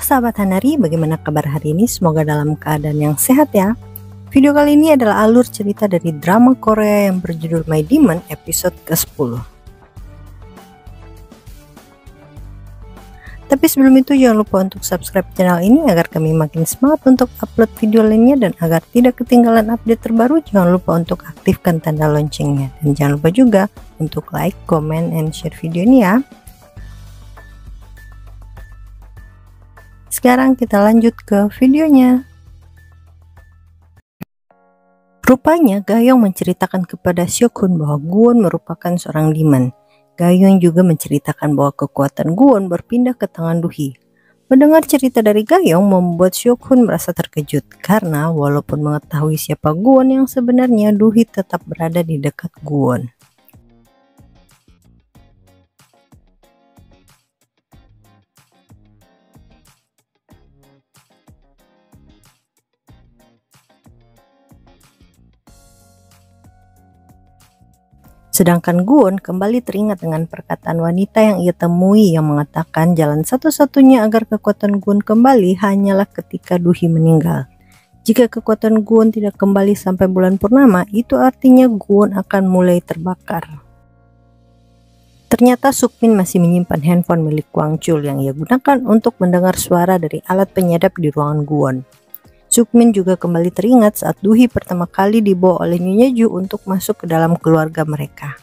sahabat Hanari, bagaimana kabar hari ini? Semoga dalam keadaan yang sehat ya. Video kali ini adalah alur cerita dari drama Korea yang berjudul My Demon episode ke-10. Tapi sebelum itu jangan lupa untuk subscribe channel ini agar kami makin semangat untuk upload video lainnya, dan agar tidak ketinggalan update terbaru jangan lupa untuk aktifkan tanda loncengnya, dan jangan lupa juga untuk like, comment, and share video ini ya. Sekarang kita lanjut ke videonya. Rupanya Gayong menceritakan kepada Seokhun bahwa Guwon merupakan seorang demon. Gayong juga menceritakan bahwa kekuatan Guwon berpindah ke tangan Duhi. Mendengar cerita dari Gayong membuat Seokhun merasa terkejut, karena walaupun mengetahui siapa Guwon yang sebenarnya, Duhi tetap berada di dekat Guwon. Sedangkan Guwon kembali teringat dengan perkataan wanita yang ia temui yang mengatakan jalan satu-satunya agar kekuatan Guwon kembali hanyalah ketika Duhi meninggal. Jika kekuatan Guwon tidak kembali sampai bulan purnama, itu artinya Guwon akan mulai terbakar. Ternyata Sukmin masih menyimpan handphone milik Kwang Chul yang ia gunakan untuk mendengar suara dari alat penyadap di ruangan Guwon. Sukmin juga kembali teringat saat Duhi pertama kali dibawa oleh Nyonya Ju untuk masuk ke dalam keluarga mereka.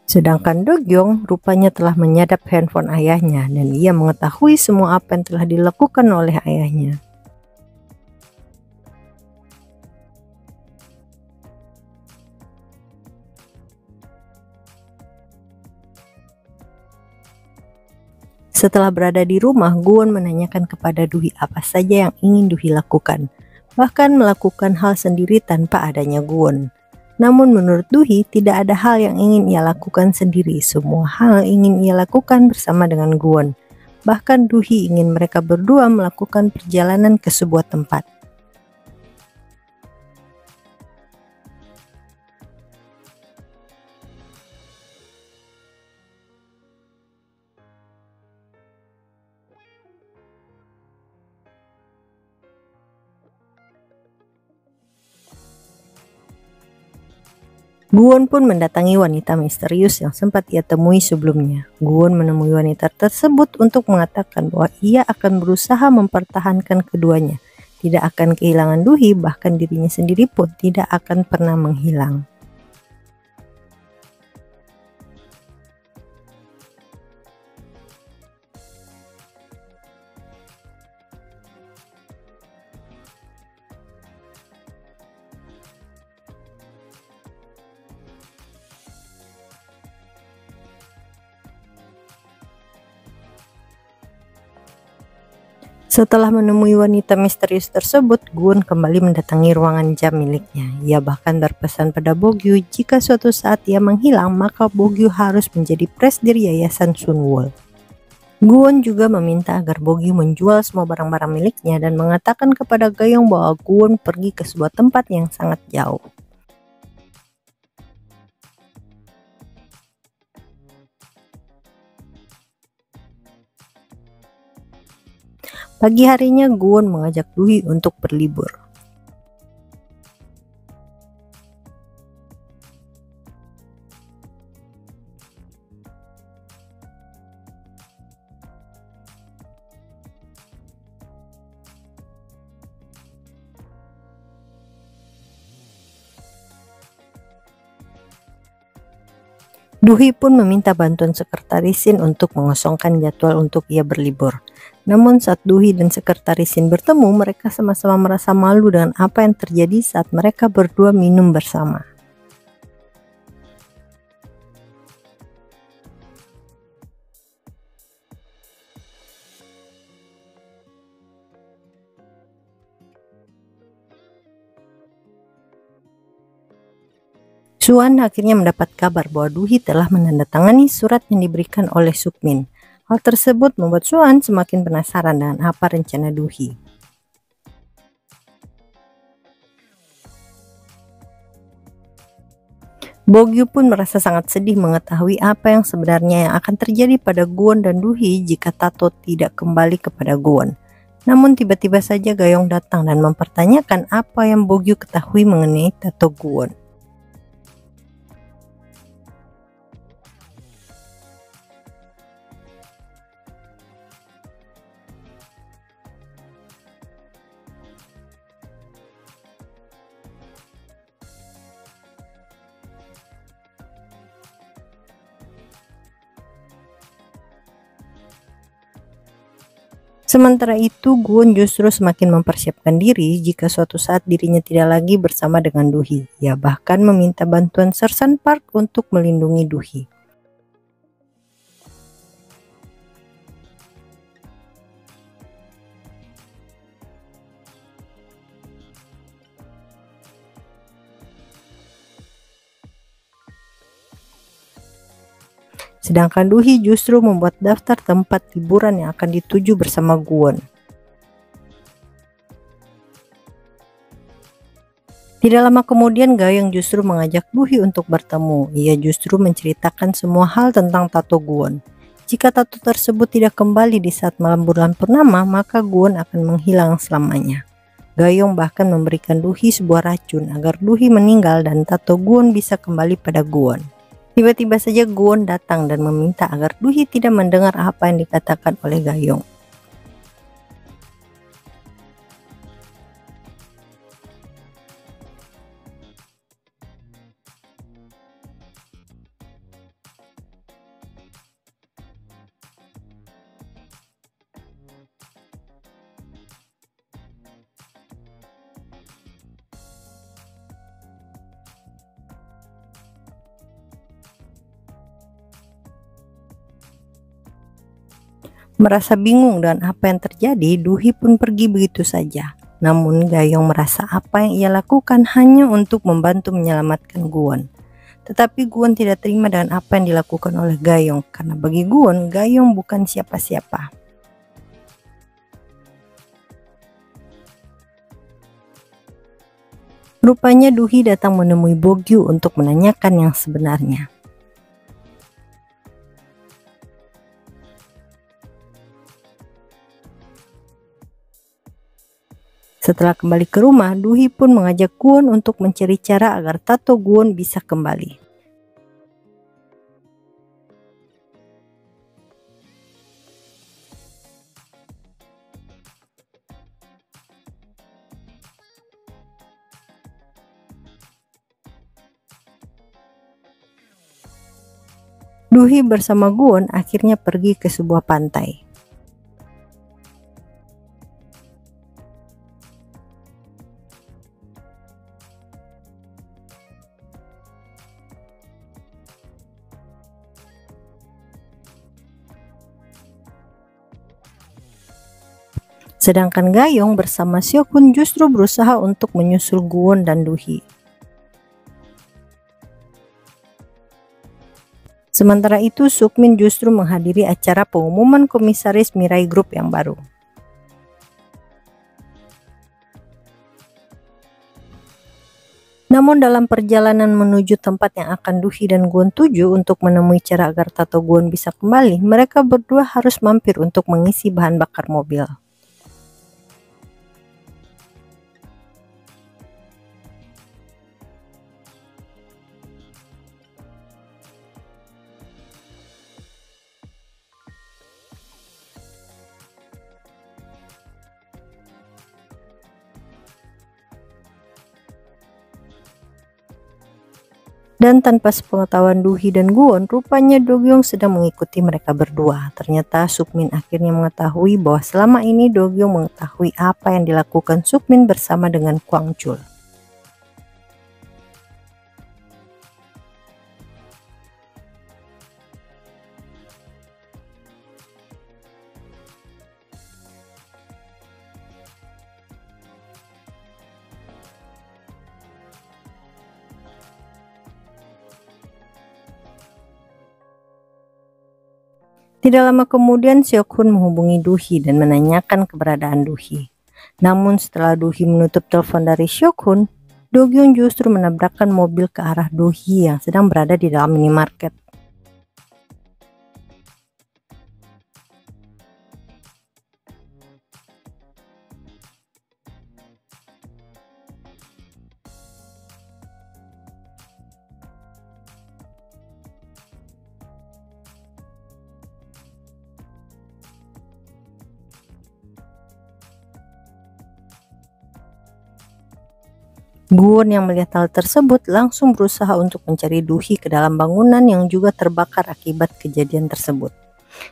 Sedangkan Dogyong rupanya telah menyadap handphone ayahnya, dan ia mengetahui semua apa yang telah dilakukan oleh ayahnya. Setelah berada di rumah, Guwon menanyakan kepada Duhi apa saja yang ingin Duhi lakukan, bahkan melakukan hal sendiri tanpa adanya Guwon. Namun menurut Duhi, tidak ada hal yang ingin ia lakukan sendiri, semua hal ingin ia lakukan bersama dengan Guwon. Bahkan Duhi ingin mereka berdua melakukan perjalanan ke sebuah tempat. Guwon pun mendatangi wanita misterius yang sempat ia temui sebelumnya. Guwon menemui wanita tersebut untuk mengatakan bahwa ia akan berusaha mempertahankan keduanya, tidak akan kehilangan Duhi, bahkan dirinya sendiri pun tidak akan pernah menghilang. Setelah menemui wanita misterius tersebut, Guwon kembali mendatangi ruangan jam miliknya. Ia bahkan berpesan pada Bogyu jika suatu saat ia menghilang, maka Bogyu harus menjadi presidir yayasan Sunwol. Guwon juga meminta agar Bogyu menjual semua barang-barang miliknya dan mengatakan kepada Gayong bahwa Guwon pergi ke sebuah tempat yang sangat jauh. Pagi harinya Guwon mengajak Duhi untuk berlibur. Duhi pun meminta bantuan sekretaris Shin untuk mengosongkan jadwal untuk ia berlibur. Namun saat Duhi dan sekretaris Shin bertemu, mereka sama-sama merasa malu dengan apa yang terjadi saat mereka berdua minum bersama. Suan akhirnya mendapat kabar bahwa Duhi telah menandatangani surat yang diberikan oleh Sukmin. Hal tersebut membuat Suan semakin penasaran dengan apa rencana Duhi. Bogyu pun merasa sangat sedih mengetahui apa yang sebenarnya yang akan terjadi pada Guwon dan Duhi jika Tato tidak kembali kepada Guwon. Namun tiba-tiba saja Gayong datang dan mempertanyakan apa yang Bogyu ketahui mengenai Tato Guwon. Sementara itu, Guwon justru semakin mempersiapkan diri jika suatu saat dirinya tidak lagi bersama dengan Duhi. Ia bahkan meminta bantuan Sersan Park untuk melindungi Duhi. Sedangkan Duhi justru membuat daftar tempat liburan yang akan dituju bersama Guwon. Tidak lama kemudian Gayong justru mengajak Duhi untuk bertemu. Ia justru menceritakan semua hal tentang tato Guwon. Jika tato tersebut tidak kembali di saat malam bulan purnama, maka Guwon akan menghilang selamanya. Gayong bahkan memberikan Duhi sebuah racun agar Duhi meninggal dan tato Guwon bisa kembali pada Guwon. Tiba-tiba saja Guwon datang dan meminta agar Duhi tidak mendengar apa yang dikatakan oleh Gayong. Merasa bingung dengan apa yang terjadi, Duhi pun pergi begitu saja. Namun Gayong merasa apa yang ia lakukan hanya untuk membantu menyelamatkan Guwon. Tetapi Guwon tidak terima dengan apa yang dilakukan oleh Gayong, karena bagi Guwon, Gayong bukan siapa-siapa. Rupanya Duhi datang menemui Bogyu untuk menanyakan yang sebenarnya. Setelah kembali ke rumah, Duhi pun mengajak Guwon untuk mencari cara agar tato Guwon bisa kembali. Duhi bersama Guwon akhirnya pergi ke sebuah pantai. Sedangkan Gayong bersama Seokun justru berusaha untuk menyusul Guwon dan Duhi. Sementara itu, Sukmin justru menghadiri acara pengumuman komisaris Mirai Group yang baru. Namun dalam perjalanan menuju tempat yang akan Duhi dan Guwon tuju untuk menemui cara agar tato Guwon bisa kembali, mereka berdua harus mampir untuk mengisi bahan bakar mobil. Dan tanpa sepengetahuan Duhi dan Guwon, rupanya Dogyong sedang mengikuti mereka berdua. Ternyata Sukmin akhirnya mengetahui bahwa selama ini Dogyong mengetahui apa yang dilakukan Sukmin bersama dengan Kwangchul. Tidak lama kemudian Seok-hun menghubungi Do-hee dan menanyakan keberadaan Do-hee. Namun setelah Do-hee menutup telepon dari Seok-hun, Do-gyun justru menabrakkan mobil ke arah Do-hee yang sedang berada di dalam minimarket. Gun yang melihat hal tersebut langsung berusaha untuk mencari Do-hee ke dalam bangunan yang juga terbakar akibat kejadian tersebut.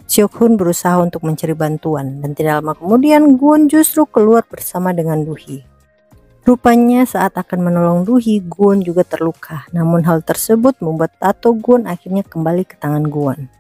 Seok-hun berusaha untuk mencari bantuan dan tidak lama kemudian Gun justru keluar bersama dengan Do-hee. Rupanya saat akan menolong Do-hee, Gun juga terluka. Namun hal tersebut membuat tato Gun akhirnya kembali ke tangan Gun.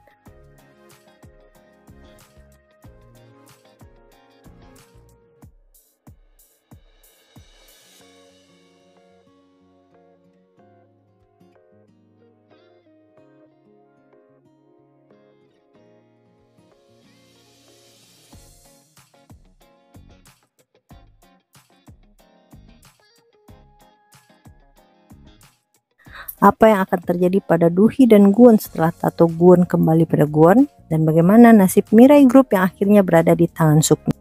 Apa yang akan terjadi pada Do-hee dan Gun setelah tato Gun kembali pada Gun, dan bagaimana nasib Mirai Group yang akhirnya berada di tangan Sukmi.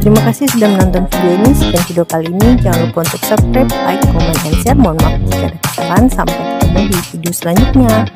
Terima kasih sudah menonton video ini. Sekian video kali ini. Jangan lupa untuk subscribe, like, comment, dan share. Mohon maaf jika ada kesalahan. Sampai ketemu di video selanjutnya.